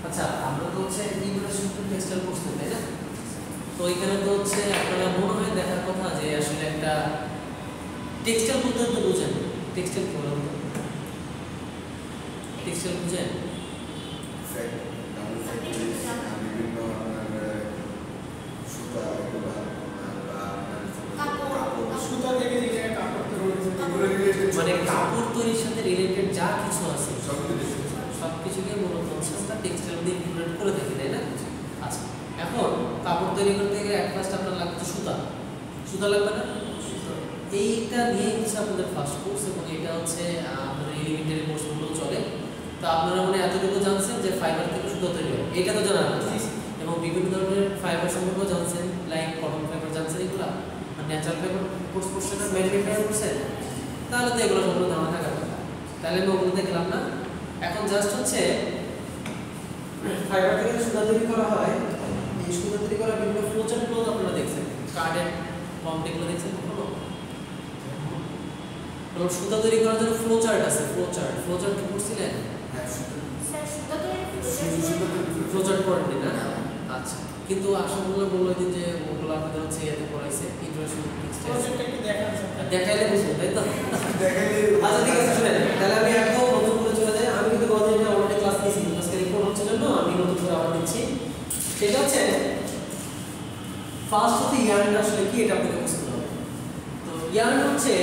আচ্ছা আমরা তো হচ্ছে ইন্ট্রোডাকশন টু টেক্সটাইল পড়ছি তাই না? তো এখানে তো হচ্ছে আপনারা মনে হয় দেখার কথা যে আসলে একটা টেক্সটাইল বলতে তো বুঝেন, টেক্সটাইল কি বলেন তো? টেক্সটাইল বুঝেন? বিভিন্ন সুতা সুতা থেকে যে কাপড় তৈরি মানে কাপড় তৈরির সাথে রিলেটেড যা কিছু আছে সবকিছুকে মূলত হচ্ছে আমরা টেক্সটাইল দিয়ে ইনক্লুড করে থাকি তাই না? আচ্ছা এখন কাপড় তৈরি করতে গেলে এক ফার্স্ট আপনার লাগবে সুতা, সুতা লাগবে না? এইটা নিয়ে হচ্ছে আপনাদের ফার্স্ট কোর্স এবং এটা হচ্ছে আপনাদের এলিমেন্টারি কোর্সগুলো চলে। তো আপনারা মানে এতটুকু জানছেন যে ফাইবার থেকে সুতা তৈরি হয়, এটা তো জানা আছে এবং বিভিন্ন ধরনের ফাইবার সম্পর্কেও জানছেন, লাইক কটন ফাইবার জানছেন, এগুলা ন্যাচারাল ফাইবার কোর্স করছেন না, ম্যান মেড ফাইবার করছেন, তাহলে তো এগুলো সম্পর্কে জানা থাকার কথা। তাহলে আমি ওগুলো দেখলাম না, এখন জাস্ট হচ্ছে ফাইবার থেকে সুতা তৈরি করা হয়। এই সুতা তৈরি করা বিভিন্ন ফ্লোচার্টগুলো আপনারা দেখছেন, কার্ডের কমপ্লিটগুলো দেখছেন কখনো? এবং সুতা তৈরি করার জন্য ফ্লোচার্ট আছে, ফ্লোচার্ট কি পড়ছিলেন? ফ্লোচার্ট পড়েননি না? আচ্ছা, কিন্তু আশানুল্লাহ বললো যে ওগুলো আপনাদের হচ্ছে এতে পড়াইছে ইন্ট্রোডাকশন টু টেক্সটাইল, দেখাইলে বুঝবেন তাই তো? আচ্ছা ঠিক আছে, শুনেন তাহলে আমি একদম নতুন করে চলে যাই। আমি কিন্তু গতদিন অলরেডি ক্লাস নিয়েছি, আজকে রিপোর্ট হচ্ছে জন্য আমি নতুন করে আবার নিচ্ছি। সেটা হচ্ছে ফার্স্ট হচ্ছে ইয়ার্ন আসলে কি, এটা আপনাকে বুঝতে হবে। তো ইয়ার্ন হচ্ছে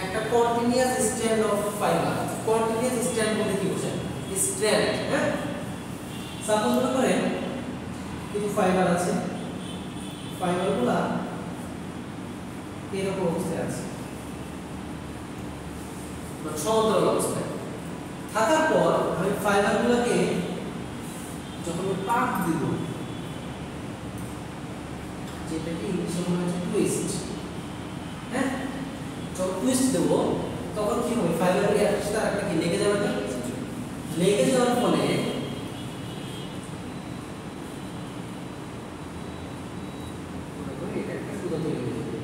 একটা continuous strand of fibre. Continuous strand বলতে কি বোঝায়? স্ট্র্যান্ড, হ্যাঁ? সাপোজ মনে করেন কিছু ফাইবার আছে, ফাইবারগুলো এরকম অবস্থায় আছে, মানে সমান্তরাল অবস্থায় থাকার পর আমি ফাইবারগুলোকে যখন পাক দিব, যেটা কি ইংলিশে বলা হচ্ছে টুইস্ট, হ্যাঁ? যখন টুইস্ট দেব তখন কি হবে? ফাইবারগুলো একটার সাথে আরেকটা কি লেগে যাবে না? লেগে যাওয়ার ফলে এটা একটা সুতা তৈরি হয়ে যাবে।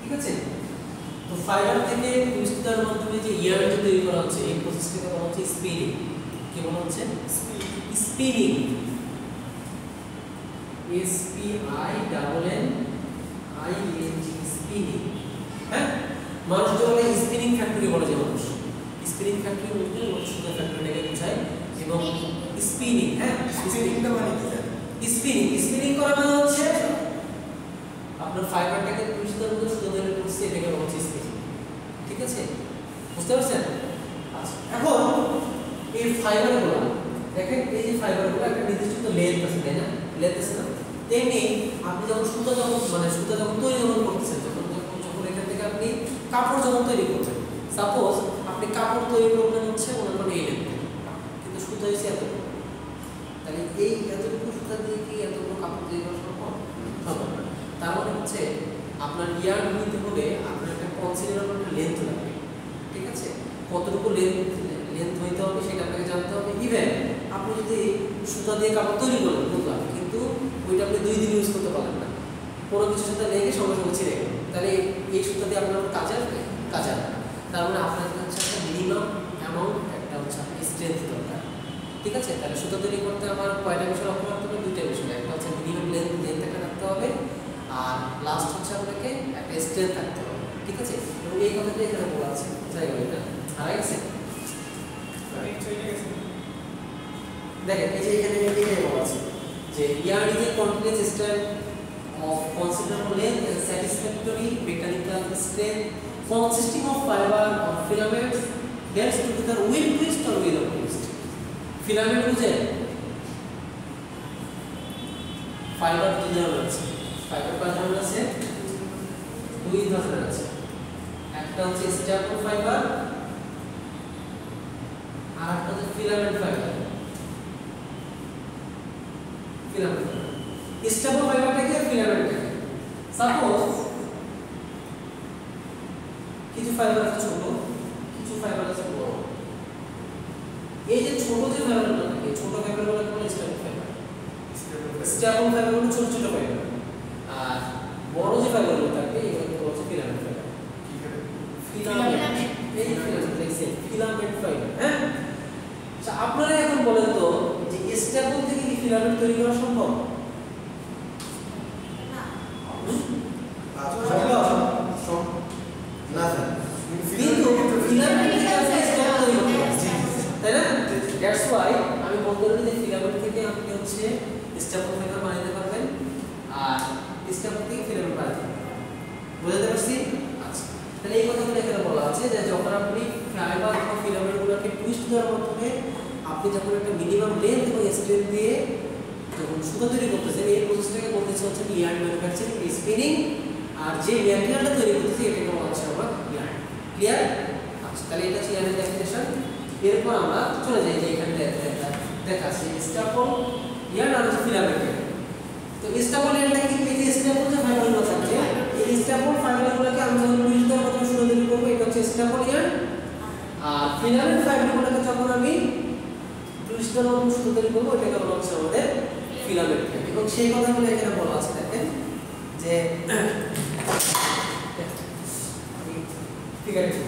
ঠিক আছে? তো ফাইবার থেকে টুইস্ট দেওয়ার মাধ্যমে যে ইয়ার্ন তৈরি করা হচ্ছে, এই প্রসেসটাকে বলা হচ্ছে স্পিনিং। কি বলা হচ্ছে? স্পিনিং। SPINNING, spinning. হ্যাঁ, মানুষ যখন স্পিনিং ফ্যাক্টরি বলে, যে মানুষ স্পিনিং ফ্যাক্টরি বলতে সুতা ফ্যাক্টরিটাকে বোঝায়। এবং স্পিনিং, হ্যাঁ স্পিনিংটা মানে কি জানেন? স্পিনিং করা মানে হচ্ছে আপনার ফাইবারটাকে টুইস্টের মধ্যে সুতা তৈরি করছে, এটাকে বলা হচ্ছে স্পিনিং। ঠিক আছে, বুঝতে পারছেন? আচ্ছা, এখন এই ফাইবারগুলো দেখেন, এই যে ফাইবারগুলো একটা নির্দিষ্ট লেন্থ আছে তাই না? লেন্থ আছে না? তেমনি আপনি যখন সুতা যখন তৈরি করতেছেন, যখন এখান থেকে আপনি কাপড় যখন তৈরি করবেন, সাপোজ আপনি কাপড় তৈরি করবেন হচ্ছে মনে করেন এই লেন্থ, কিন্তু সুতা হচ্ছে এতটুকু, তাহলে এই এতটুকু সুতা দিয়ে কি এতটুকু কাপড় তৈরি করা সম্ভব হবে না। তার মানে হচ্ছে আপনার ইয়ার্ন নিতে হলে আপনার একটা কনসিডারেবল একটা লেন্থ লাগবে। ঠিক আছে, কতটুকু লেন্থ হইতে হবে সেটা আপনাকে জানতে হবে। ইভেন আপনি যদি সুতা দিয়ে কাপড় তৈরি করেন বুঝলাম, কিন্তু ওইটা আপনি 2 দিন ইউজ করতে পারবেন না, কোনো কিছুর সাথে লেগে সঙ্গে সঙ্গে ছিঁড়ে গেল, তাহলে এই সুতা দিয়ে আপনার কাজে আসবে? কাজে আসবে। তার মানে আপনার হচ্ছে একটা মিনিমাম অ্যামাউন্ট, একটা হচ্ছে আপনার স্ট্রেংথ দরকার। ঠিক আছে, তাহলে সুতা তৈরি করতে আমার কয়টা বিষয় লক্ষ্য রাখতে হবে? 2টা বিষয়। একটা হচ্ছে মিনিমাম লেন্থ একটা রাখতে হবে, আর লাস্ট হচ্ছে আপনাকে একটা স্ট্রেংথ থাকতে হবে। ঠিক আছে, এবং এই কথাটা এখানে বলা আছে, যাই হোক এটা হারাই গেছে। দেখেন এই যে এখানে এটাই বলা আছে যে yarn is a continuous strand of considerable length and satisfactory mechanical strength consisting of fiber or filaments held together with twist or without twist. Filament বুঝেন? ফাইবার দুই ধরনের আছে। ফাইবার কয় ধরনের আছে? 2 ধরনের আছে। একটা হচ্ছে স্ট্যাপল ফাইবার, আর একটা হচ্ছে ফিলামেন্ট ফাইবার। ফিলামেন্ট স্ট্যাপল ফাইবারটা কি আর ফিলামেন্টটা কি? সাপোজ কিছু ফাইবার আছে ছোট, কিছু ফাইবার আছে বড়। এই যে ছোট যে ফাইবারগুলো থাকে, ছোট ফাইবারগুলোকে বলে স্ট্যাপল ফাইবার। স্ট্যাপল ফাইবারগুলো ছোট ছোট ফাইবার, আর বড় যে ফাইবারগুলো থাকে এগুলোকে বলা হচ্ছে ফিলামেন্ট ফাইবার। ফিলামেন্ট এই ফিলামেন্ট দেখছেন ফিলামেন্ট ফাইবার হ্যাঁ আচ্ছা আপনারা এখন বলেন তো যে স্টেপল থেকে কি ফিলামেন্ট তৈরি করা সম্ভব না স্যার কিন্তু ফিলামেন্ট থেকে আপনি স্টেপল তৈরি করতে পারছেন তাই না দ্যাটস ওয়াই আমি বলতে পারি যে ফিলামেন্ট থেকে আপনি হচ্ছে স্টেপল ফাইবার বানাতে পারবেন আর স্টেপল থেকে ফিলামেন্ট বানাতে পারবেন বুঝতে পারছি আচ্ছা তাহলে এই কথাগুলো এখানে বলা আছে যে যখন আপনি ফাইবার অথবা ফিলামেন্টগুলোকে টুইস্ট দেওয়ার মাধ্যমে আপনি যখন একটা মিনিমাম লেন্থ এবং স্ট্রেংথ দিয়ে যখন সুতা তৈরি করতেছেন এই প্রসেসটাকে বলতেছে হচ্ছে ইয়ার্ন ম্যানুফ্যাকচারিং স্পিনিং আর যে ম্যাটেরিয়ালটা তৈরি করতেছে এটাকে বলা হচ্ছে আমরা ইয়ার্ন ক্লিয়ার আচ্ছা তাহলে এটা হচ্ছে ইয়ার্নের ডেফিনেশন এরপর আমরা চলে যাই যে এখানে দেখা আছে স্টেপল ইয়ার্ন আর ফিলামেন্ট তো স্টেপল ইয়ার্নটা কি এই যে স্টেপল যে ফাইবারগুলো থাকছে এই স্টেপল ফাইবারগুলোকে আমরা যখন টুইস্ট দেওয়ার মাধ্যমে সুতা তৈরি করব এটা হচ্ছে স্টেপল ইয়ার্ন আর ফিলামেন্ট ফাইবারগুলোকে যখন আমি টুইস্ট দেওয়ার মাধ্যমে সুতা তৈরি করব এটাকে বলা হচ্ছে আমাদের ফিলামেন্ট এবং সেই কথাগুলো এখানে বলা আছে দেখেন যে ঠিক আছে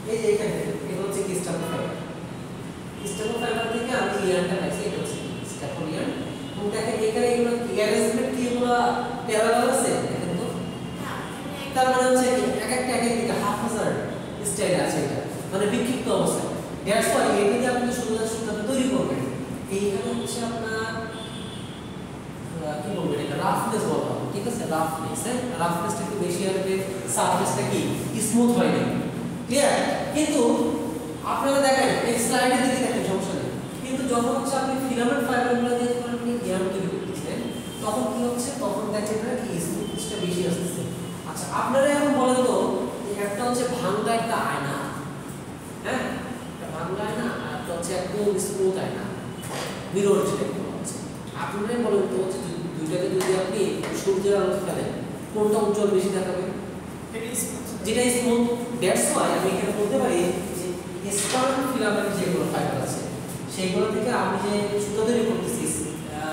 এই যে এখানে এটা হচ্ছে কি স্টেপল ফাইবার থেকে আমি ইয়ার্নটা পাইছি এটা হচ্ছে স্টেপল ইয়ার্ন এবং দেখেন এখানে এগুলো কি অ্যারেঞ্জমেন্ট কি এগুলো প্যারালাল আছে দেখেন তো তার মানে হচ্ছে এক একটা এক দিকে হাফ হাজার স্টাইল আছে এটা মানে বিক্ষিপ্ত অবস্থায় দ্যাটস ওয়াই এটা দিয়ে আপনি সুতা তৈরি করবেন এইখানে হচ্ছে আপনার কি বলবো এটা রাফনেস বলা হয় ঠিক আছে রাফনেস হ্যাঁ রাফনেসটা একটু বেশি হবে সারফেসটা কি স্মুথ হয় না ক্লিয়ার কিন্তু আপনারা দেখেন এই স্লাইডে দিকে দেখেন সমস্যা নেই কিন্তু যখন হচ্ছে আপনি ফিলামেন্ট ফাইবারগুলো দিয়ে যখন আপনি ইয়ার্ন তৈরি করতেছেন তখন কি হচ্ছে তখন দেখেন না কি স্মুথনেসটা বেশি আসছে আচ্ছা আপনারা এখন বলেন তো একটা হচ্ছে ভাঙা একটা আয়না হ্যাঁ একটা ভাঙা আয়না আর একটা হচ্ছে একদম স্মুথ আয়না মিরর যেটা হচ্ছে আপনারাই বলেন তো হচ্ছে দুইটাকে যদি আপনি সূর্যের আলোতে ফেলেন কোনটা উজ্জ্বল বেশি দেখাবে যেটা স্মুথ দ্যাটস ওয়াই আমি এখানে বলতে পারি যে স্পার্ক ফিলামেন্ট যেগুলো ফাইবার আছে সেইগুলো থেকে আমি যে সুতা তৈরি করতেছি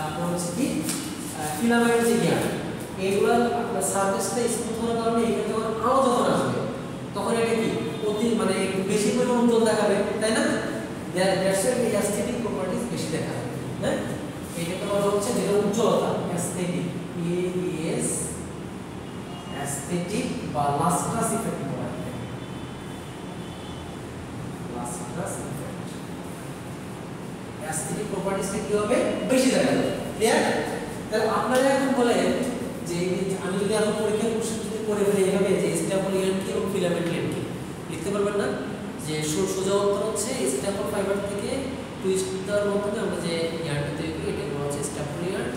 আপনার হচ্ছে কি ফিলামেন্ট যে জ্ঞান এইগুলো আপনার সারফেসটা স্মুথ হওয়ার কারণে এখানে যখন আলো যখন আসবে তখন এটা কি অতি মানে একটু বেশি পরিমাণ উজ্জ্বল দেখাবে তাই না দ্যাটস ওয়াই অ্যাস্থেটিক প্রপার্টিজ বেশি দেখাবে হ্যাঁ এটাকে বলা হচ্ছে যেটা উজ্জ্বলতা অ্যাস্থেটিক এএস অ্যাস্থেটিক বা লাস্ট্রাস ইফেক্ট বলা হয় লাস্ট্রাস ইফেক্ট অ্যাস্থেটিক প্রপার্টিজটা কি হবে বেশি দেখাবে ক্লিয়ার তাহলে আপনারা এখন বলেন যে আমি যদি এখন পরীক্ষার কোশ্চেন যদি করে ফেলি এইভাবে যে স্টেপল ইয়ার্ন কি এবং ফিলামেন্ট ইয়ার্ন কি লিখতে পারবেন না যে সোজা উত্তর হচ্ছে স্টেপল ফাইবার থেকে টুইস্ট দেওয়ার মাধ্যমে আমরা যে ইয়ার্নটা তৈরি করি এটা বলা হচ্ছে স্টেপল ইয়ার্ন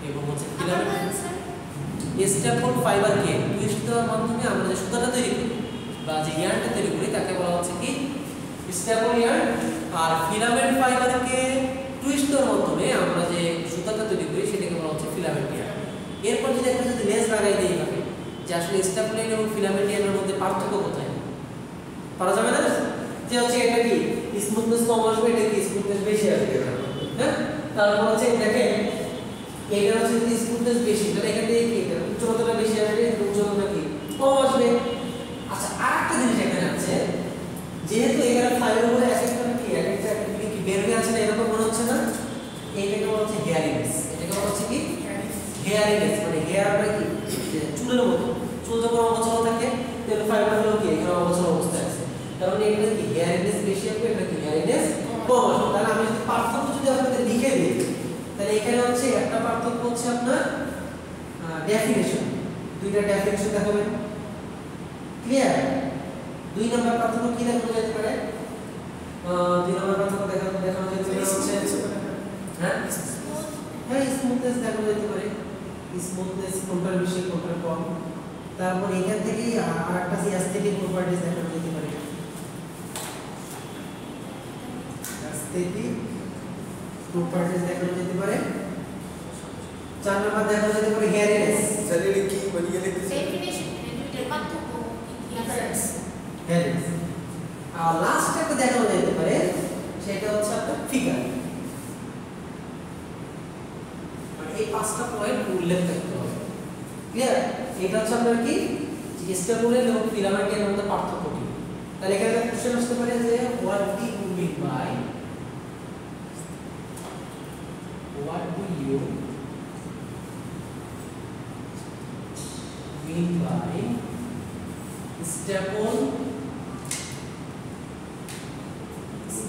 এবং হচ্ছে ফিলামেন্ট স্টেপল ফাইবারকে টুইস্ট দেওয়ার মাধ্যমে আমরা যে সুতাটা তৈরি করি বা যে ইয়ার্নটা তৈরি করি তাকে বলা হচ্ছে কি স্টেপল ইয়ার্ন আর ফিলামেন্ট ফাইবারকে টুইস্ট দেওয়ার মাধ্যমে আমরা যে সুতাটা তৈরি করি সেটাকে বলা হচ্ছে ফিলামেন্ট ইয়ার্ন এরপর যদি একটা যদি লেজ লাগাই দিই এভাবে যে আসলে স্টেপল ইয়ার্ন এবং ফিলামেন্ট ইয়ার্নের মধ্যে পার্থক্য কোথায় পারা যাবে না যে হচ্ছে এটা কি স্মুথনেস কম আসবে এটা কি স্মুথনেস বেশি আসবে হ্যাঁ তারপর হচ্ছে দেখেন এটা হচ্ছে যদি স্মুথনেস বেশি তাহলে এখান থেকে কি এটা উচ্চতাটা বেশি আসবে উচ্চতাটা কি কম আসবে আচ্ছা আরেকটা জিনিস এখানে আছে যেহেতু এখানে ফাইবারগুলো এক একটা কি এক একটা কি বের হয়ে আছে না এরকম মনে হচ্ছে না এইটাকে বলা হচ্ছে হেয়ারিংস এটাকে বলা হচ্ছে কি হেয়ারিংস মানে হেয়ার মানে কি চুলের মতো চুল যখন অবচল থাকে তাহলে ফাইবারগুলো কি এখানে অবচল অবস্থায় আছে কারণ এখানে কি হেয়ারিংস বেশি হবে এটা কি হেয়ারিংস কম আসবে তাহলে আমি যদি পার্থক্য যদি আপনাদের লিখে দিই তাহলে এখানে হচ্ছে একটা পার্থক্য হচ্ছে আপনার ডেফিনিশন দুইটা ডেফিনিশন দেখাবেন ক্লিয়ার দুই নাম্বার পার্থক্য কি দেখানো যেতে পারে দুই নাম্বার পার্থক্য দেখানো যেতে পারে হচ্ছে হ্যাঁ হ্যাঁ স্মুথনেস দেখানো যেতে পারে স্মুথনেস কোনটার বেশি কোনটার কম তারপর এখান থেকে আরেকটা অ্যাস্থেটিক প্রপার্টিজ দেখানো যেতে পারে অ্যাস্থেটিক প্রপার্টিজ দেখানো যেতে পারে চার নাম্বার দেখানো যেতে পারে হেয়ারিনেস স্যার এটা কি বলিয়ে লিখতেছেন ডেফিনিশন দুইটার পার্থক্য ডিফারেন্স হেয়ারিনেস আর লাস্ট একটা দেখানো যেতে পারে সেটা হচ্ছে আপনার ফিগার মানে এই পাঁচটা পয়েন্ট উল্লেখ করতে হবে ক্লিয়ার এটা হচ্ছে আপনার কি যে স্টেপলের এবং ফিলামেন্টের মধ্যে পার্থক্য কি। তাহলে এখানে একটা কোশ্চেন আসতে পারে যে what do you mean by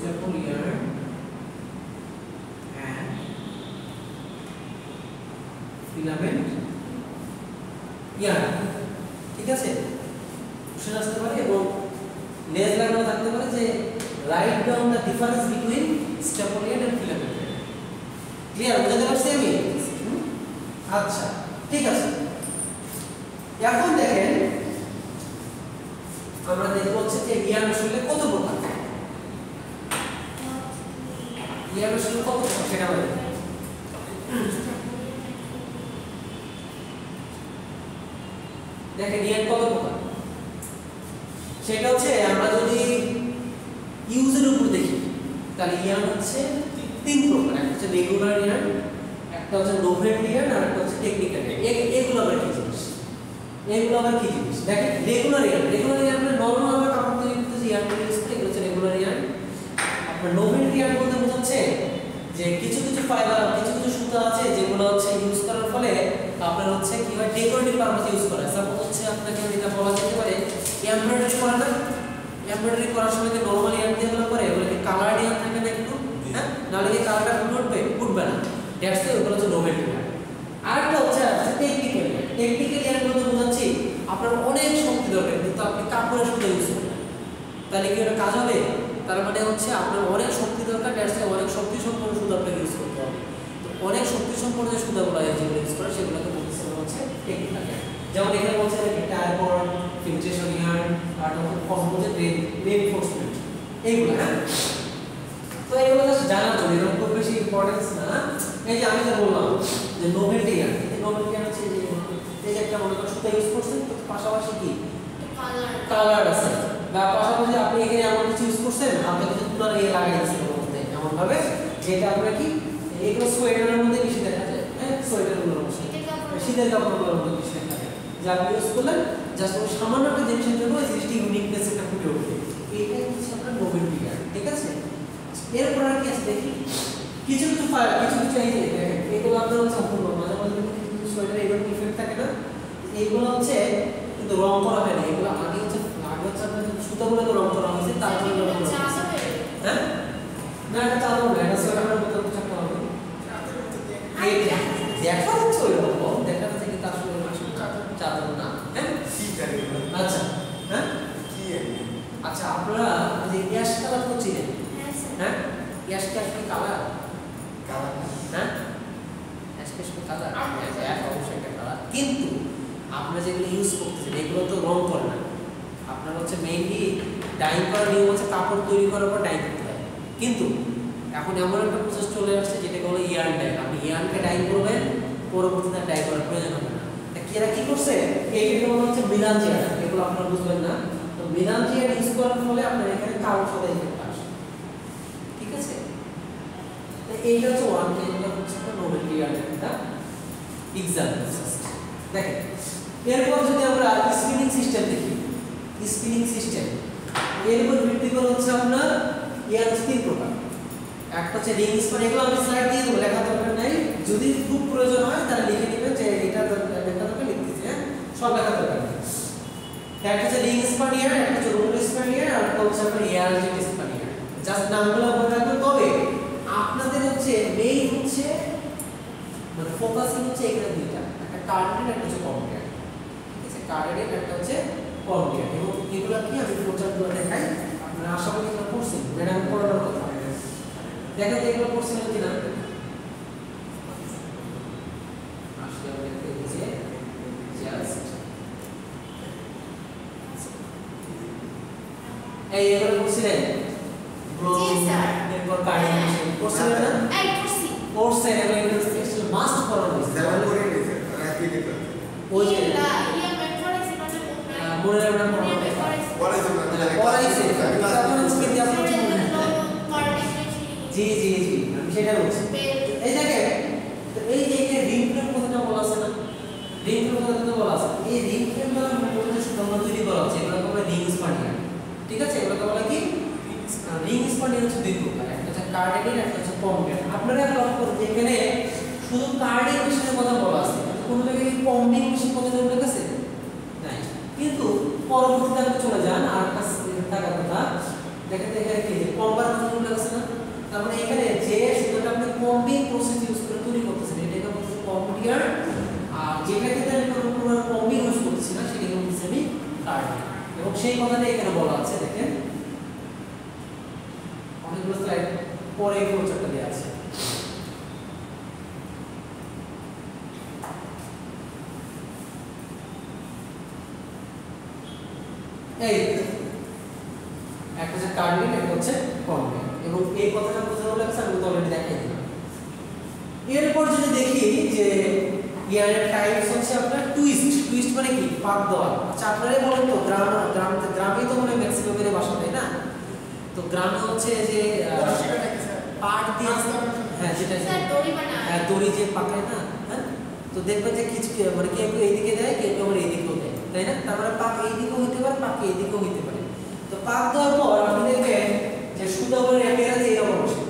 staple yarn and filament yarn, ঠিক আছে? কোশ্চেন আসতে পারে এবং লেজ লাগানো থাকতে পারে যে write down the difference between staple yarn and filament yarn। Clear? বুঝতে পারছি আমি? আচ্ছা, ঠিক আছে। এখন দেখেন আমরা দেখব হচ্ছে যে ইয়ার্ন আসলে কত প্রকার। ইয়ার্ন আসলে কত প্রকার সেটা আমরা দেখব। দেখেন ইয়ার্ন কত প্রকার সেটা হচ্ছে আমরা যদি ইউজের উপর দেখি তাহলে ইয়ার্ন হচ্ছে তিন প্রকার। একটা হচ্ছে রেগুলার ইয়ার্ন, একটা হচ্ছে নোভেল ইয়ার্ন, আর একটা হচ্ছে টেকনিক্যাল ইয়ার্ন। এগুলো আবার কি জিনিস? এগুলো আবার কি জিনিস? দেখেন রেগুলার ইয়ার্ন মানে নরমাল ভাবে কাপড় তৈরি করতে যে ইয়ার্ন ইউজ করে এগুলো হচ্ছে রেগুলার ইয়ার্ন। আপনার নোভেল ইয়ার্ন বলতে বোঝাচ্ছে যে কিছু কিছু ফাইবার, কিছু কিছু সুতা আছে যেগুলো হচ্ছে ইউজ করার ফলে আপনার হচ্ছে কি হয় ডেকোরেটিভ পারপাসে ইউজ করা হয়। সাপোজ হচ্ছে আপনাকে এটা বলা যেতে পারে এমব্রয়ডারি করা না, এমব্রয়ডারি করার সময় যে নরমাল ইয়ার্ন দিয়ে এগুলো করে এগুলো কি কালার ইয়ার্ন থাকে না একটু, হ্যাঁ, নাহলে কি কালারটা উঠবে না, দ্যাটস ওগুলো হচ্ছে নোভেল ইয়ার্ন। আরেকটা হচ্ছে টেকনিক্যাল ইয়ার্ন। টেকনিক্যাল ইয়ার্ন বলতে বোঝাচ্ছি আপনার অনেক শক্তি দরকার কিন্তু আপনি কাপড়ের সুতা ইউজ করেন, তাহলে কি ওটা কাজ হবে? তার মানে হচ্ছে আপনার অনেক শক্তি দরকার, দ্যাটস অনেক শক্তি সম্পন্ন সুতা আপনাকে ইউজ করতে হবে। তো অনেক শক্তি সম্পন্ন যে সুতাগুলো যেগুলো ইউজ করে সেগুলোকে বলতেছে হচ্ছে টেকনিক্যাল ইয়ার্ন। যেমন এখানে বলছে টায়ার বন্ড, ফিল্ট্রেশন ইয়ার্ন, আর হচ্ছে কম্পোজিট রিইনফোর্সমেন্ট, এইগুলো। হ্যাঁ, তো এগুলো জাস্ট জানার জন্য, এরকম খুব বেশি ইম্পর্টেন্স না। এই যে আমি যা বললাম যে নোভেলটি ইয়ার্ন, এই নোভেলটি ইয়ার্ন হচ্ছে এই যে একটা মনে করেন সুতা ইউজ করছেন তো পাশাপাশি কি কালার আছে, বা পাশাপাশি আপনি এখানে এমন কিছু ইউজ করছেন আপনি কিছু তুলার ইয়ে লাগাই দিচ্ছেন ওর মধ্যে এমন ভাবে যেটা আপনার কি এগুলো সোয়েটারের মধ্যে বেশি দেখা যায়। হ্যাঁ, সোয়েটারগুলোর মধ্যে, শীতের কাপড়গুলোর মধ্যে বেশি দেখা যায়। যা আপনি ইউজ করলেন জাস্ট ওই সামান্য একটা জিনিসের জন্য ওই জিনিসটি ইউনিকনেস একটা ফুটে ওঠে। এইটাই হচ্ছে আপনার নোভেলটি ইয়ার্ন, ঠিক আছে? এরপর আর কি আছে দেখি কিছু কিছু ফায়ার, কিছু কিছু এই যে দেখেন এগুলো আপনার হচ্ছে অপূর্ণ, মাঝে মাঝে কিছু সোয়েটারে এগুলো ইফেক্ট থাকে না, এইগুলো হচ্ছে কিন্তু রং করা হয় না। এগুলো আগে হচ্ছে আপনার সুতাগুলো তো রং করা হয়েছে, তারপরে হ্যাঁ না এটা চাদর না, এটা সোয়েটারের মতো কিছু একটা হবে। এই দেখা যাচ্ছে ওই রকম দেখা যাচ্ছে কিন্তু আসলে চাদর না। হ্যাঁ, আচ্ছা, হ্যাঁ আচ্ছা, আপনারা যে গ্যাস কালার তো চিনেন? হ্যাঁ, গ্যাস কি কালার? হ্যাঁ, গ্যাস কি কালার? গ্যাস অবশ্যই একটা কালার, কিন্তু আপনারা যেগুলো ইউজ করতেছেন এগুলো তো রং করে না। আপনার হচ্ছে মেইনলি ডাইং করার নিয়ম হচ্ছে কাপড় তৈরি করার পর ডাইং করতে হয়, কিন্তু এখন এমন একটা প্রসেস চলে আসছে যেটাকে বলে ইয়ার্ন ডাই। আপনি ইয়ার্নকে ডাইং করবেন, পরবর্তীতে ডাই করার প্রয়োজন হবে না। এরা কি করছে এইটাকে বলা হচ্ছে মিলাঞ্জি ইয়ার্ন, এগুলো আপনারা বুঝবেন না। তো মিলাঞ্জি ইয়ার্ন ইউজ করার ফলে আপনার এখানে কালো সাদা ইফেক্ট আসে, ঠিক আছে? তো এইটা হচ্ছে ওয়ান যেটা হচ্ছে নোভেলটি ইয়ার্নের একটা এক্সাম্পল। দেখেন এরপর যদি আমরা স্পিনিং সিস্টেম দেখি, স্পিনিং সিস্টেম এর উপর ভিত্তি করে হচ্ছে আপনার ইয়ার্ন তিন প্রকার। একটা হচ্ছে রিং স্পিন, এগুলো আমি স্লাইড দিয়ে দেবো, লেখা দরকার নাই, যদি খুব প্রয়োজন হয় তাহলে লিখে নেবেন যে এটা লেখা দরকার লিখতেছি, হ্যাঁ, সব লেখা দরকার নেই। একটা হচ্ছে রিং স্পিন ইয়ার্ন, একটা হচ্ছে রোল স্পিন ইয়ার্ন, আর একটা হচ্ছে আপনার air jet spin yarn. Just নামগুলো মনে রাখবেন। তবে আপনাদের হচ্ছে মেইন হচ্ছে মানে ফোকাসিং হচ্ছে এখানে দুইটা, একটা কার্ডেড একটা হচ্ছে কমপ্লিট, ঠিক আছে? কার্ডেড একটা হচ্ছে কমপ্লিট, এবং এগুলো কি আমি ফোরচার্টগুলো দেখাই, আপনারা আশা করি এগুলো পড়ছেন, ম্যাডাম পড়ানোর কথা দেখেন এগুলো পড়ছিলেন কিনা। আসলে আমাদের এই যে জাস্ট এই এগুলো পড়ছিলেন? জি স্যার। এরপর কার্ডিনেশন পড়ছিলেন না? এই পড়ছি। পড়ছেন, এগুলো স্পেশাল মাস্ট পড়ানো হয়েছে। যেমন করে নিয়েছে রাখি দেখতে ওই যে ইয়া মেট্রোনিক্স মানে মনে রাখবেন পড়াইছে না পড়াইছে তারপরে স্কিন দিয়ে আপনি জি জি জি আমি সেটা বলছি। এই দেখেন এই যে রিং ফ্রেম কথাটা বলা আছে না, রিং ফ্রেম কথাটা বলা আছে, এই রিং ফ্রেম দ্বারা মূলত সুতা রিং স্পন্ডিয়ান। ঠিক আছে, এগুলোকে বলা কি রিং স্পন্ডিয়ান হচ্ছে দুই প্রকার, একটা হচ্ছে কার্ডিয়ান একটা হচ্ছে পম্বিয়ান। আপনারা লক্ষ্য করুন যে এখানে শুধু কার্ডিয়ান মেশিনের কথা বলা আছে, কোনো জায়গায় কি পম্বিং মেশিন কথা উল্লেখ আছে নাই। কিন্তু পরবর্তীতে আপনি চলে যান আর কাছে থাকার কথা দেখেন এখানে কি পম্বার কথা উল্লেখ আছে না, তার মানে এখানে যে সুতোটা আপনি পম্বিং প্রসেস ইউজ করে তৈরি করতেছেন এটাকে বলতেছে পম্পিয়ার, আর যেটা ক্ষেত্রে আমি কোনো পম্বিং ইউজ করতেছি না সেটাকে বলতেছি আমি কার্ডিয়ান। এবং সেই কথাটা এখানে বলা আছে, দেখেন অনেকগুলো স্লাইড পরে এই ফ্লোচার্টটা দেওয়া আছে। এই একটা হচ্ছে কার্ডিয়ান একটা হচ্ছে পম্বিয়ান, এবং এই কথাটা বোঝানো লাগছে আমি তো অলরেডি দেখাই দিলাম। এরপর যদি দেখি যে ইয়ারের টাইপস হচ্ছে আপনার টুইস্ট। টুইস্ট মানে কি পাক দেওয়া। আচ্ছা আপনারাই বলেন তো গ্রামেই তো মনে ম্যাক্সিমাম এর বাসা তাই না, তো গ্রামে হচ্ছে যে পাট দিয়ে হ্যাঁ যেটা হ্যাঁ দড়ি যে পাকায় না, হ্যাঁ তো দেখবেন যে কিছু মানে কেউ এইদিকে দেয় কেউ আবার এইদিকেও দেয় তাই না, তারপরে পাক এইদিকেও হইতে পারে পাক এইদিকেও হইতে পারে। তো পাক দেওয়ার পর আপনি দেখবেন যে সুতাগুলো একে আছে এরকম বসে,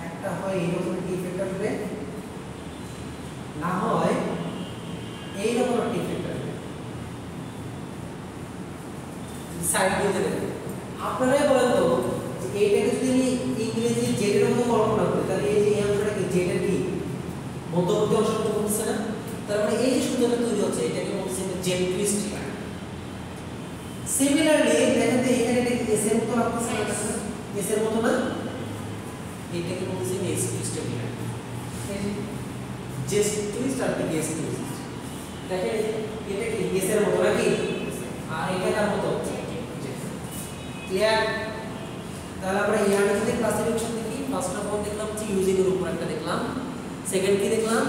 একটা হয় এইরকম একটা ইফেক্ট আসবে, না হয় এইরকম একটা ইফেক্ট আসবে সাইড দিয়ে দেবেন। আপনারাই বলেন তো যে এইটাকে যদি আমি ইংরেজি জেডের মতো কল্পনা করি তাহলে এই যে এই অংশটা কি জেডের কি মধ্যবর্তী অংশটা বলছে না, তার মানে এই যে সুতোটা তৈরি হচ্ছে এটাকে বলছে জেড টুইস্ট। সিমিলারলি দেখেন তো এখানে এটা এস এর মতো লাগতেছে না, এস এর মতো না, এটাকে বলছে এস টুইস্ট। জেস টুইস্ট আর কি এস টুইস্ট, দেখেন এটা কি এস এর মতো নাকি, আর এটা কার মতো ক্লিয়ার। তাহলে আমরা ইয়ার যদি ক্লাসিফিকেশন দেখি, ফার্স্ট অফ অল দেখলাম যে ইউজিং এর উপর একটা দেখলাম, সেকেন্ড কি দেখলাম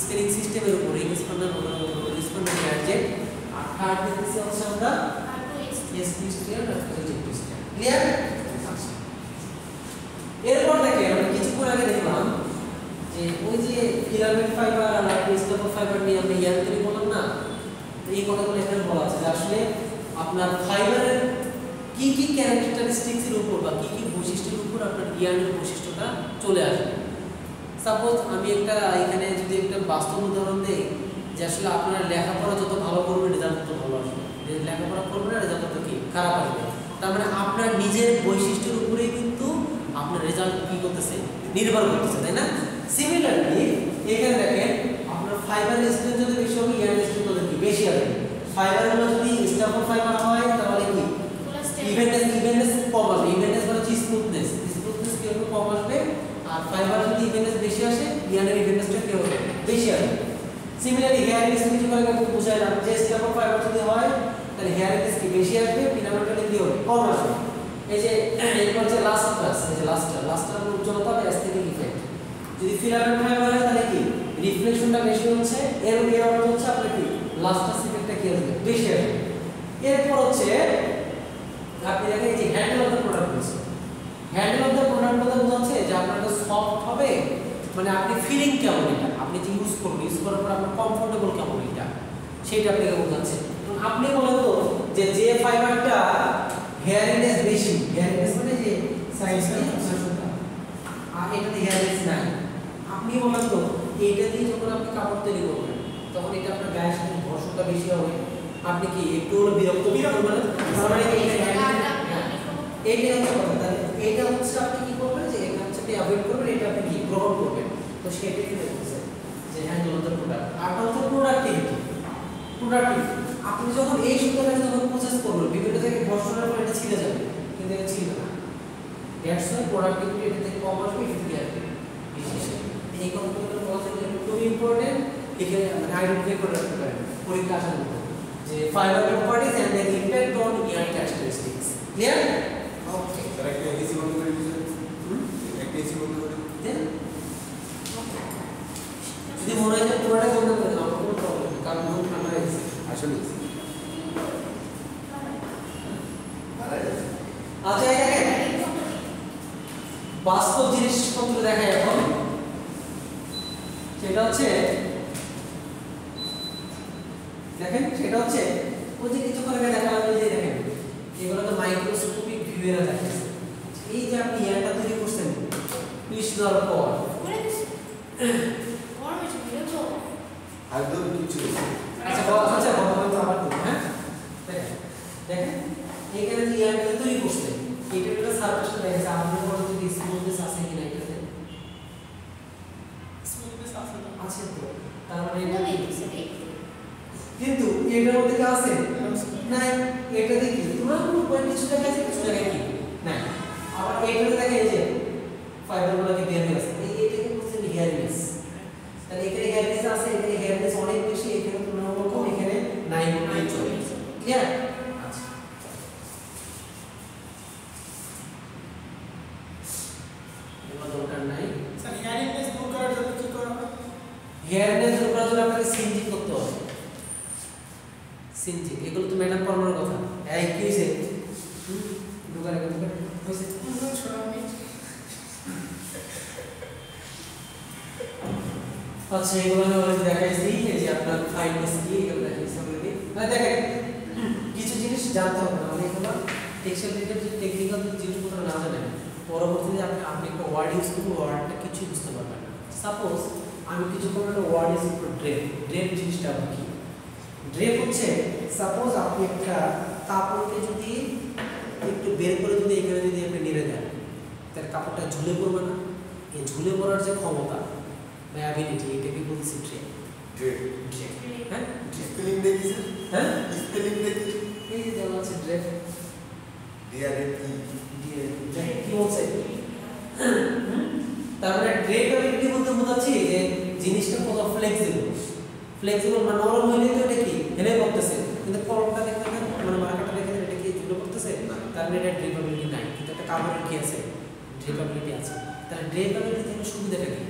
স্পেলিং সিস্টেমের উপর রেসপন্ডেন্ট অ্যাডজেক্ট, আর থার্ড দেখতেছি হচ্ছে আমরা এস টুইস্ট আর জেড টুইস্ট। ক্লিয়ার। এরপর দেখেন আমরা কিছুক্ষণ আগে দেখলাম যে ওই যে ফিলামেন্ট ফাইবার আর স্টেপল ফাইবার নিয়ে আমরা ইয়ার তৈরি করলাম না, তো এই কথাগুলো এখানে বলা আছে যে আসলে আপনার ফাইবারের কি কি ক্যারেক্টারিস্টিক্স এর উপর বা কি কি বৈশিষ্ট্যের উপর আপনার ইয়ার্নের বৈশিষ্ট্যটা চলে আসবে। সাপোজ আমি একটা এখানে যদি একটা বাস্তব উদাহরণ দেই যে আসলে আপনারা লেখাপড়া যত ভালো করবেন রেজাল্ট তত ভালো আসবে, লেখাপড়া করবেন না রেজাল্ট তত কি খারাপ আসবে, তার মানে আপনার নিজের বৈশিষ্ট্যের উপরেই কিন্তু আপনার রেজাল্ট কি করতেছে নির্ভর করতেছে তাই না। সিমিলারলি এখানে দেখেন আপনার ফাইবারের স্ট্রেংথ যদি বেশি হবে ইয়ার্নের স্ট্রেংথ তত কি বেশি হবে। ফাইবারগুলো যদি স্টেপল ফাইবার হয় তাহলে কি ইভেননেস কম আসবে, ইভেননেস মানে হচ্ছে স্মুথনেস কি হবে কম আসবে, আর ফাইবার যদি ইভেননেস বেশি আসে ইয়ার্নের ইভেননেসটা কি হবে বেশি আসবে। সিমিলারলি হেয়ার স্ট্রেংথ করে আমি বুঝাইলাম যে স্টেপল ফাইবার যদি হয় তাহলে হেয়ার স্ট্রেংথ কি বেশি আসবে, ফিলামেন্টালি কি হবে কম আসবে। এই যে এরপর যে লাস্ট ক্লাস এই যে লাস্টার উজ্জ্বলতা বা অ্যাস্থেটিক ইফেক্ট, যদি ফিলামেন্ট ফাইবার হয় তাহলে কি রিফ্লেকশনটা বেশি হচ্ছে, এর অর্থ হচ্ছে আপনার কি লাস্টার ইফেক্টটা কি আসবে বেশি আসবে। এরপর হচ্ছে আপনি দেখেন এই যে হ্যান্ডেল অফ দ্য প্রোডাক্ট বলছে, হ্যান্ডেল অফ দ্য প্রোডাক্ট বলতে বোঝাচ্ছে যে আপনার সফট হবে, মানে আপনি ফিলিং কেমন এটা আপনি যে ইউজ করবেন, ইউজ করার পর আপনার কমফোর্টেবল কেমন এটা সেটা আপনাকে বোঝাচ্ছে। আপনি বলেন তো যে ফাইবারটা হেয়ারিনেস বেশি, হেয়ারিনেস মানে যে সাইজটা আর এটাতে হেয়ারিনেস নাই, আপনি বলেন তো এইটা দিয়ে যখন আপনি কাপড় তৈরি করবেন তখন এটা আপনার গায়ের সাথে ঘর্ষণটা বেশি হবে, আপনি কি একটু হলো বিরক্ত করবেন, মানে এইটা হচ্ছে কথা। তাহলে এইটা হচ্ছে আপনি কি করবেন যে এটা হচ্ছে আপনি অ্যাভয়েড করবেন, এটা আপনি কি গ্রহণ করবেন, তো সেটাই কি বলছে যে হ্যান্ডেল অফ দ্য প্রোডাক্ট। আর হচ্ছে প্রোডাক্টিভিটি। আপনি যখন এই সুতোটাকে যখন প্রসেস করবেন বিভিন্ন জায়গায় ঘর্ষণের পর এটা ছিঁড়ে যাবে, কিন্তু এটা ছিঁড়বে না, দ্যাটস ওয়াই প্রোডাক্টিভিটি এটা থেকে কম আসবে, এটা থেকে আসবে বেশি। এই কথাগুলো বলা যায় খুবই ইম্পর্টেন্ট, এখানে মানে আইডেন্টিফাই করে রাখতে পারেন পরীক্ষা আসার মতো যে fibre properties and their impact on yarn characteristics. Clear? Okay, sir একটা এসি বন্ধ করে দিন, একটা এসি বন্ধ করে দেন যদি মনে হয় যে পুরোটা বন্ধ করে দাও কোনো প্রবলেম নেই, কারণ রুম ঠান্ডা হয়ে গেছে আসলে আচ্ছা এই দেখেন বাস্তব জিনিসপত্র দেখাই এখন, সেটা হচ্ছে দেখেন সেটা হচ্ছে ওই যে কিছুক্ষণ আগে দেখালাম যে দেখেন এগুলো তো মাইক্রোস্কোপিক ভিউ এরা দেখাচ্ছে। এই যে আপনি ইয়াটা তৈরি করছেন টুইস্ট দেওয়ার পর করে দিছি কোন কিছু দিলে তো একদম কিছু আচ্ছা বলতে আবার তো হ্যাঁ দেখেন এখানে যে ইয়াটা তৈরি করছেন এটা একটা সারফেসটা দেখেছে আমাদের বড় যদি স্মুথনেস আছে কিনা এটাতে স্মুথনেস আছে না আছে তো তার মানে এটা এটা দিছি কিন্তু এটার মধ্যে কি আছে নাই এটা দেখি তোমার কোনো পয়েন্ট কিছু জায়গায় আছে কিছু জায়গায় কি নাই আবার এইটাতে দেখে এই যে ফাইবারগুলোকে বের হয়ে আসে এইটাকে বলছেন হেয়ারনেস তাহলে এখানে হেয়ারনেস আছে এখানে হেয়ারনেস অনেক বেশি এখানে তুলনামূলক কম এখানে নাই ক্লিয়ার আচ্ছা এবার দরকার নাই স্যার হেয়ারিংনেস দূর করার জন্য কি করা হবে হেয়ারনেস দূর করার জন্য আপনাকে সিনজিং করতে হবে সিনজিং এগুলো তো ম্যাডাম পড়ানোর কথা এই কি হইছে দোকানে হইছে আচ্ছা এগুলো আমি অলরেডি দেখাইছি এই যে আপনার ফাইলনেস কি এগুলো দেখাইছি অলরেডি না দেখেন কিছু জিনিস জানতে হবে মানে এগুলো টেক্সচার রিলেটেড যে টেকনিক্যাল জিনিসগুলো না জানেন পরবর্তীতে আপনি একটা ওয়ার্ড ইউজ করবেন ওয়ার্ডটা কিছু বুঝতে পারবেন না সাপোজ আমি কিছু কোনো একটা ওয়ার্ড ইউজ করব ড্রেপ জিনিসটা আবার কি ড্রেপ হচ্ছে সাপোজ আপনি একটা কাপড়কে যদি একটু বের করে যদি এখানে যদি আপনি নেড়ে দেন তাহলে কাপড়টা ঝুলে পড়বে না এই ঝুলে পড়ার যে ক্ষমতা বা অ্যাবিলিটি এটাকে বলছি ড্রেপ ড্রেপ হ্যাঁ স্পেলিং দেখি স্যার হ্যাঁ স্পেলিং দেখি এই যে দেওয়া আছে ড্রেপ ডিআরএপি দিয়ে কি বলছে তারপরে ড্রেপ অ্যাবিলিটি বলতে বোঝাচ্ছি যে জিনিসটা কত ফ্লেক্সিবল মানে নরম হইলে তো এটা কি হেলে পড়তেছে কিন্তু কলমটা দেখতে মানে মার্কেটটা দেখে এটা কি ঝুলে পড়তেছে তারপরে এটা ড্রেপ অ্যাবিলিটি নাই কিন্তু একটা কাপড়ের কি আছে ড্রেপ অ্যাবিলিটি আছে তাহলে ড্রেপ অ্যাবিলিটি থেকে সুবিধাটা কি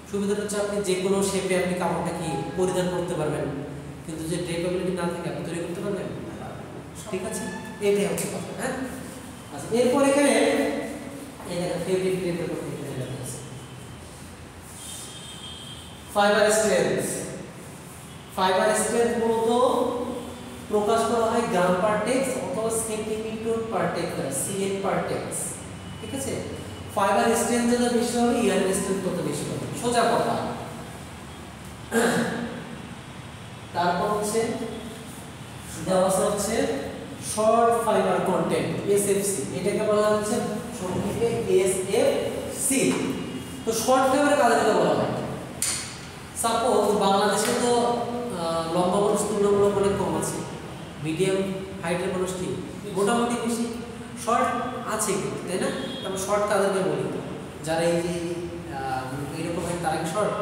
সুবিধাটা হচ্ছে আপনি যে কোনো শেপে আপনি কাপড়টা কি পরিধান করতে পারবেন কিন্তু যে ড্রেপ অ্যাবিলিটি না থাকে আপনি তৈরি করতে পারবেন ঠিক আছে এটাই হচ্ছে কথা হ্যাঁ আচ্ছা এরপর এখানে এই দেখেন ফেব্রিক ড্রেপের কথা এখানে লেখা আছে ফাইবার স্ট্রেংথ মূলত প্রকাশ করা হয় গ্রাম পার টেক্স অথবা সেন্টিমিটার পার টেক্স সিএম পার টেক্স ঠিক আছে ফাইবার স্ট্রেংথ যত বেশি হবে ইয়ার স্ট্রেংথ তত বেশি হবে সোজা কথা তারপর হচ্ছে দেওয়া হচ্ছে শর্ট ফাইবার কন্টেন্ট এসএফসি এটাকে বলা হচ্ছে সংক্ষেপে এসএফসি তো শর্ট ফাইবার কাদেরকে বলা হয় সাপোজ বাংলাদেশে তো লম্বা মানুষ তুলনামূলক অনেক কম আছে মিডিয়াম হাইটের মানুষ কি মোটামুটি বেশি শর্ট আছে কিন্তু তাই না তারপর শর্ট কাদেরকে বলি যারা এই যে এইরকম হয় তারা কি শর্ট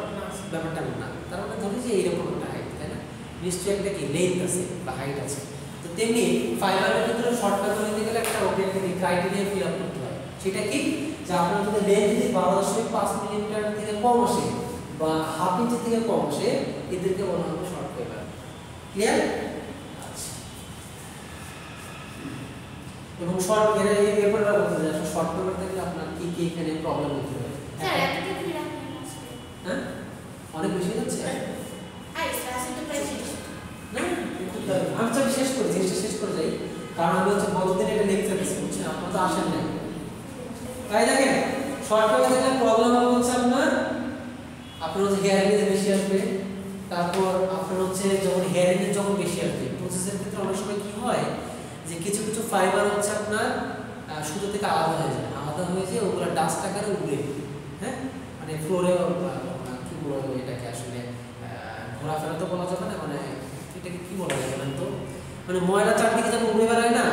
ব্যাপারটা না তার মানে ধরি যে এইরকম একটা হাইট তাই না নিশ্চয়ই একটা কি লেন্থ আছে বা হাইট আছে তো তেমনি ফাইবারের ভিতরে শর্ট ফাইবার নিতে গেলে একটা ক্রাইটেরিয়া ফিল আপ করতে হয় সেটা কি যে আপনার যদি লেন্থ যদি 12.5 মিলিমিটার থেকে কম আসে বা হাফ ইঞ্চি থেকে কম আসে এদেরকে বলা হবে শর্ট ফাইবার ক্লিয়ার আচ্ছা এবং শর্ট এরপরে বলতে যাই শর্ট ফাইবার থাকলে আপনার কি কি এখানে প্রবলেম হতে পারে স্যার এতটা কি রাখবেন হ্যাঁ অনেক বেশি হচ্ছে আই ক্লাসে তো প্রেজেন্ট না আমি তো শেষ করে জিনিসটা শেষ করে যাই কারণ আমি হচ্ছে গতদিন এটা লেকচার দিচ্ছি বুঝছেন আপনারা তো আসেন নাই তাই দেখেন শর্ট ফাইবার থাকলে প্রবলেম হবে হচ্ছে আপনার হচ্ছে হেয়ারিং বেশি আসবে তারপর আপনার হচ্ছে যখন হেয়ারিং যখন বেশি আসবে প্রসেসের ক্ষেত্রে অনেক সময় কি হয় যে কিছু কিছু ফাইবার হচ্ছে আপনার সুতো থেকে আলাদা হয়ে যায় ওগুলো ডাস্ট আকারে উড়ে হ্যাঁ মানে ফ্লোরে কি বলবো এটাকে আসলে ঘোরাফেরা তো বলা যাবে না মানে এটাকে কি বলা যাবে না তো মানে ময়লা চারদিকে যখন উড়ে বেড়ায় না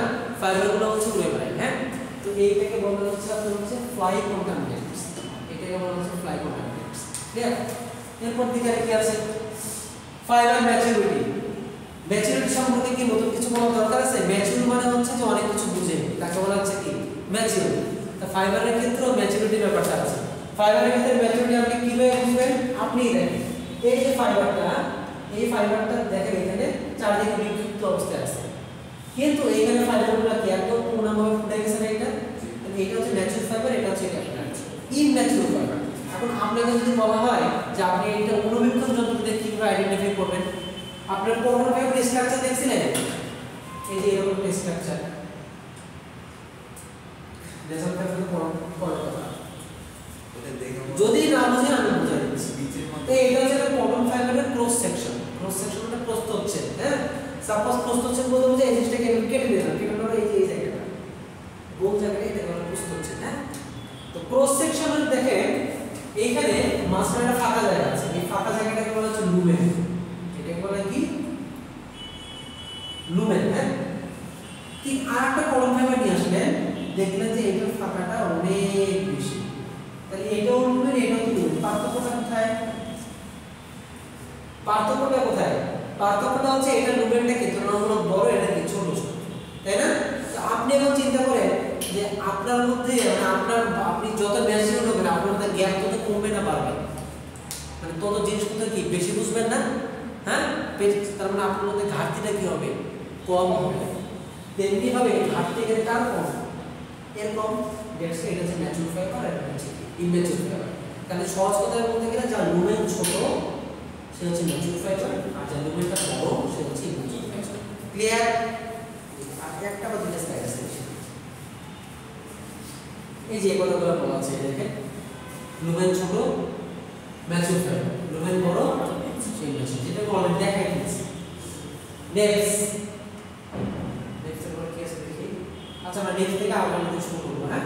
ফাইবারগুলো হচ্ছে উড়ে বেড়ায় হ্যাঁ তো এইটাকে বলা হচ্ছে আপনার হচ্ছে ফ্লাই কন্টামিনেন্টস এটাকে বলা হচ্ছে ফ্লাই কন্টামিনেন্টস ক্লিয়ার এরপর দিকে কি আছে ফাইবার ম্যাচুরিটি সম্পর্কে কি নতুন কিছু বলার দরকার আছে ম্যাচুর মানে হচ্ছে যে অনেক কিছু বুঝে তাকে বলা হচ্ছে কি ম্যাচুর তা ফাইবারের ক্ষেত্রেও ম্যাচুরিটি ব্যাপারটা আছে ফাইবারের ক্ষেত্রে ম্যাচুরিটি আপনি কিভাবে বুঝবেন আপনিই দেখেন এই যে ফাইবারটা দেখেন এখানে চারদিকে বিক্ষিপ্ত অবস্থায় আছে কিন্তু এইখানে ফাইবারগুলো কি একদম পূর্ণভাবে ফুটে গেছে না এটা এটা হচ্ছে ন্যাচুরাল ফাইবার এটা হচ্ছে ইনন্যাচুরাল ফাইবার এখন আপনাকে যদি বলা হয় যে আপনি এটা অনুবীক্ষণ যন্ত্র দিয়ে কিভাবে আইডেন্টিফাই করবেন আপনার কোন ফাইবার স্ট্রাকচার দেখছিলেন স্ট্রাকচার নেচার ফ্যাক্টর পরের কথা এটা দেখে যদি না বুঝেন আমি বুঝাই দিচ্ছি বিচের তো মধ্যে এটা হচ্ছে কটন ফাইবারের ক্রস সেকশন মানে প্রস্থ হচ্ছে হ্যাঁ সাপোজ প্রস্থ হচ্ছে বলতে বুঝে এই জিনিসটাকে আমি কেটে দিলাম কেটে নেওয়ার এই জায়গাটা গোল জায়গাটা এটা বলা প্রস্থ হচ্ছে হ্যাঁ তো ক্রস সেকশনে দেখেন এইখানে মাঝখানে একটা ফাঁকা জায়গা আছে এই ফাঁকা জায়গাটাকে বলা হচ্ছে লুমেন এটাকে বলা কি লুমেন হ্যাঁ ঠিক আরেকটা কটন ফাইবার নিয়ে আসলেন দেখলেন যে এটার ফাঁকাটা অনেক বেশি তাহলে এটাও লুমেন এটাও লুমেন পার্থক্যটা কোথায় পার্থক্যটা হচ্ছে এটা লুমেনটা কি তুলনামূলক বড় এটা কি ছোট তাই না তো আপনি এখন চিন্তা করেন যে আপনার মধ্যে মানে আপনি যত ম্যাচিউর হবেন আপনার মধ্যে জ্ঞান তত কমবে না বাড়বে মানে তত জিনিসপত্র কি বেশি বুঝবেন না হ্যাঁ তার মানে আপনার মধ্যে ঘাটতিটা কি হবে কম হবে তেমনি ভাবে ঘাটতি এখানে কার কম এর কম দেখছে এটা হচ্ছে ম্যাচিউর ফাইবার আর এটা হচ্ছে ইমম্যাচিউর ফাইবার তাহলে সহজ কথায় বলতে গেলে যা লুমেন ছোট সে হচ্ছে ম্যাচিউর ফাইবার আর যা লুমেনটা বড় সে হচ্ছে ইমম্যাচিউর ফাইবার ক্লিয়ার আর একটা বা দুইটা স্লাইড আছে এই যে কথাগুলো বলা আছে দেখেন লুমেন ছোট ম্যাচিউর ফাইবার লুমেন বড় সেই ম্যাচিউর যেটা অলরেডি দেখাই দিয়েছি নেক্সট এর পরে কি আছে দেখি আচ্ছা আমরা নেক্সট থেকে আলোচনা শুরু করব হ্যাঁ